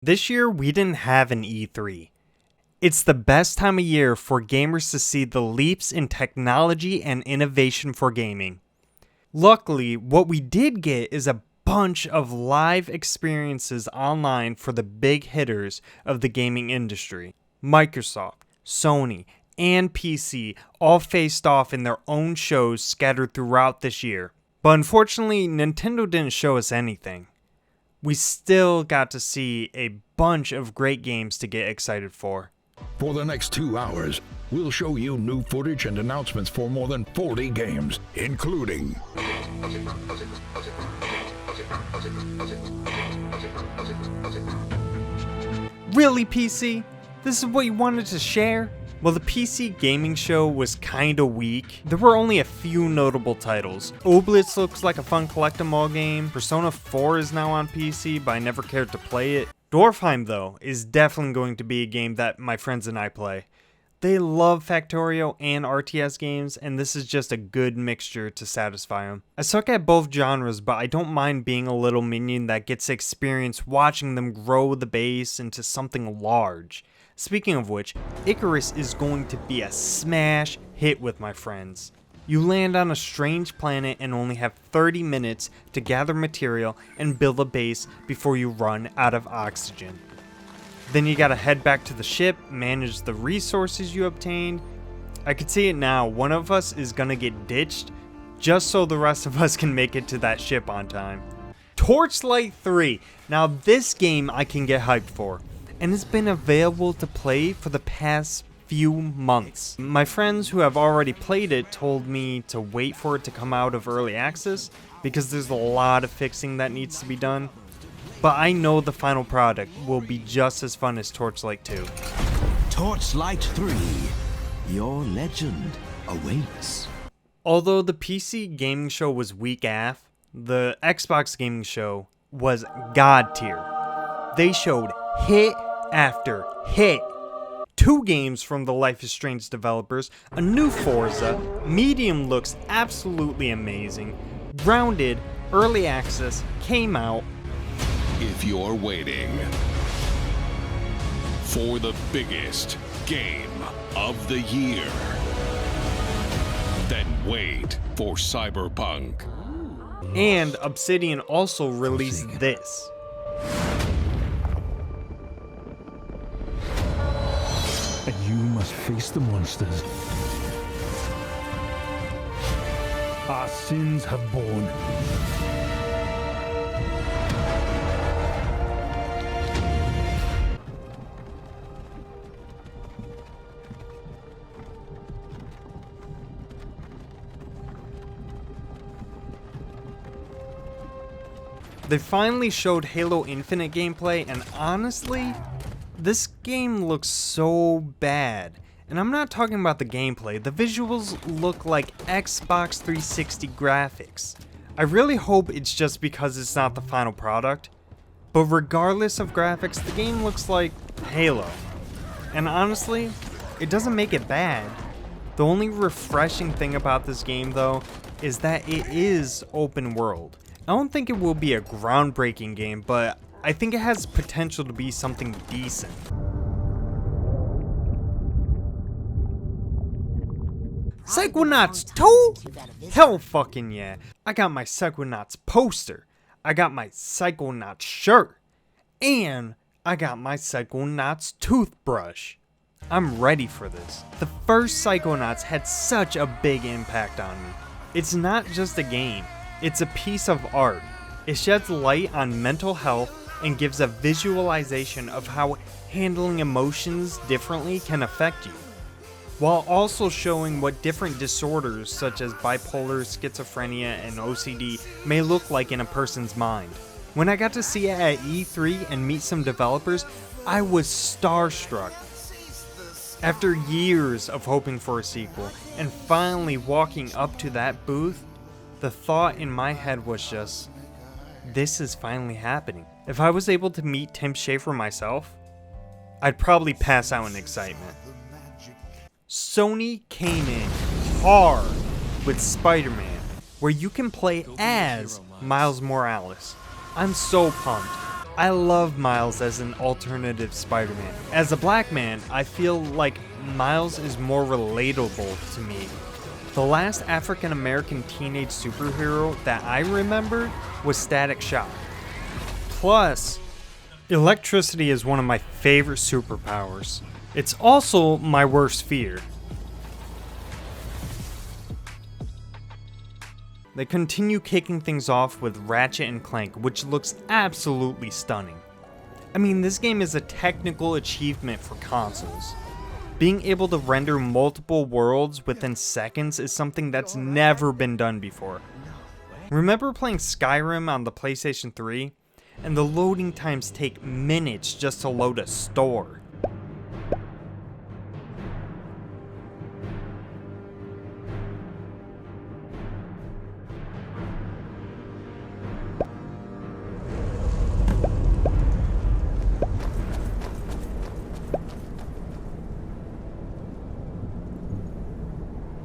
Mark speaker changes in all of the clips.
Speaker 1: This year, we didn't have an E3. It's the best time of year for gamers to see the leaps in technology and innovation for gaming. Luckily, what we did get is a bunch of live experiences online for the big hitters of the gaming industry. Microsoft, Sony, and PC all faced off in their own shows scattered throughout this year. But unfortunately, Nintendo didn't show us anything. We still got to see a bunch of great games to get excited for.
Speaker 2: For the next 2 hours, we'll show you new footage and announcements for more than 40 games, including
Speaker 1: Really, PC? This is what you wanted to share? Well, the PC gaming show was kinda weak. There were only a few notable titles. Oblitz looks like a fun collect-em-all game. Persona 4 is now on PC, but I never cared to play it. Dwarfheim, though, is definitely going to be a game that my friends and I play. They love Factorio and RTS games, and this is just a good mixture to satisfy them. I suck at both genres, but I don't mind being a little minion that gets experience watching them grow the base into something large. Speaking of which, Icarus is going to be a smash hit with my friends. You land on a strange planet and only have 30 minutes to gather material and build a base before you run out of oxygen. Then you gotta head back to the ship, manage the resources you obtained. I could see it now, one of us is gonna get ditched just so the rest of us can make it to that ship on time. Torchlight 3. Now this game I can get hyped for, and it's been available to play for the past few months. My friends who have already played it told me to wait for it to come out of early access because there's a lot of fixing that needs to be done. But I know the final product will be just as fun as Torchlight 2.
Speaker 3: Torchlight 3, your legend awaits.
Speaker 1: Although the PC gaming show was weak AF, the Xbox gaming show was god tier. They showed hit after hit. 2 games from the Life is Strange developers, a new Forza, Medium looks absolutely amazing, Grounded, early access, came out.
Speaker 4: If you're waiting for the biggest game of the year, then wait for Cyberpunk.
Speaker 1: And Obsidian also released this.
Speaker 5: And you must face the monsters our sins have borne.
Speaker 1: They finally showed Halo Infinite gameplay, and honestly, this game looks so bad. And I'm not talking about the gameplay, the visuals look like Xbox 360 graphics. I really hope it's just because it's not the final product, but regardless of graphics, the game looks like Halo. And honestly, it doesn't make it bad. The only refreshing thing about this game though, is that it is open world. I don't think it will be a groundbreaking game, but I think it has potential to be something decent. Psychonauts 2? Hell fucking yeah. I got my Psychonauts poster. I got my Psychonauts shirt. And I got my Psychonauts toothbrush. I'm ready for this. The first Psychonauts had such a big impact on me. It's not just a game. It's a piece of art. It sheds light on mental health and gives a visualization of how handling emotions differently can affect you, while also showing what different disorders such as bipolar, schizophrenia, and OCD may look like in a person's mind. When I got to see it at E3 and meet some developers, I was starstruck. After years of hoping for a sequel, and finally walking up to that booth, the thought in my head was just, this is finally happening. If I was able to meet Tim Schafer myself, I'd probably pass out in excitement. Sony came in hard with Spider-Man, where you can play as Miles Morales. I'm so pumped. I love Miles as an alternative Spider-Man. As a black man, I feel like Miles is more relatable to me. The last African-American teenage superhero that I remember was Static Shock. Plus, electricity is one of my favorite superpowers. It's also my worst fear. They continue kicking things off with Ratchet and Clank, which looks absolutely stunning. I mean, this game is a technical achievement for consoles. Being able to render multiple worlds within seconds is something that's never been done before. Remember playing Skyrim on the PlayStation 3? And the loading times take minutes just to load a store.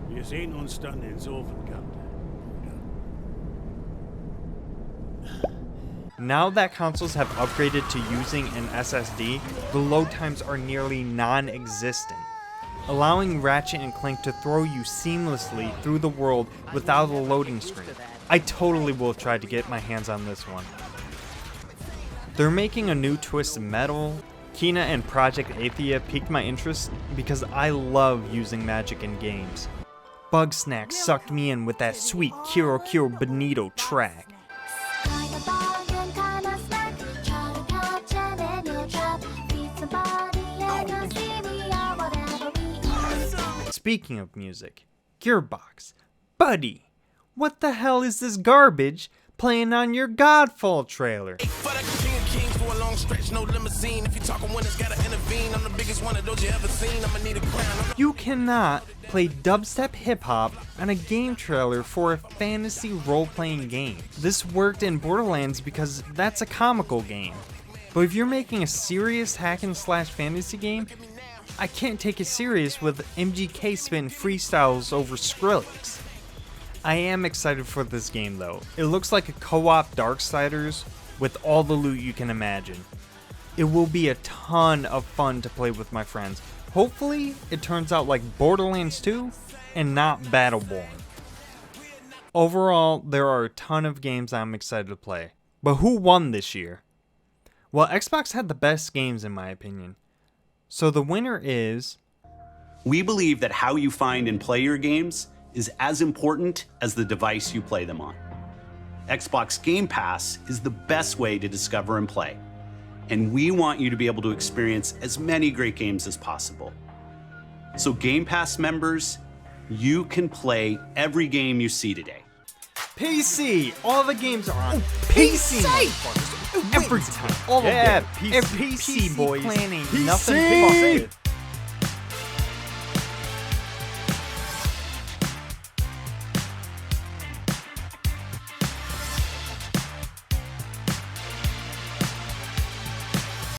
Speaker 6: Wir sehen uns dann insofern, Captain.
Speaker 1: Now that consoles have upgraded to using an SSD, the load times are nearly non-existent, allowing Ratchet and Clank to throw you seamlessly through the world without a loading screen. I totally will try to get my hands on this one. They're making a new Twisted Metal. Kena and Project Athia piqued my interest because I love using magic in games. Bugsnax sucked me in with that sweet Kiro Kiro Bonito track. Speaking of music, Gearbox, buddy, what the hell is this garbage playing on your Godfall trailer? You cannot play dubstep hip-hop on a game trailer for a fantasy role-playing game. This worked in Borderlands because that's a comical game. But if you're making a serious hack-and-slash fantasy game, I can't take it serious with MGK spitting freestyles over Skrillex. I am excited for this game though. It looks like a co-op Darksiders with all the loot you can imagine. It will be a ton of fun to play with my friends. Hopefully, it turns out like Borderlands 2 and not Battleborn. Overall, there are a ton of games I'm excited to play. But who won this year? Well, Xbox had the best games in my opinion. So the winner is...
Speaker 7: We believe that how you find and play your games is as important as the device you play them on. Xbox Game Pass is the best way to discover and play, and we want you to be able to experience as many great games as possible. So Game Pass members, you can play every game you see today.
Speaker 1: PC! All the games are on PC! Every time. All of them. PC, boys. Planning. Nothing PC.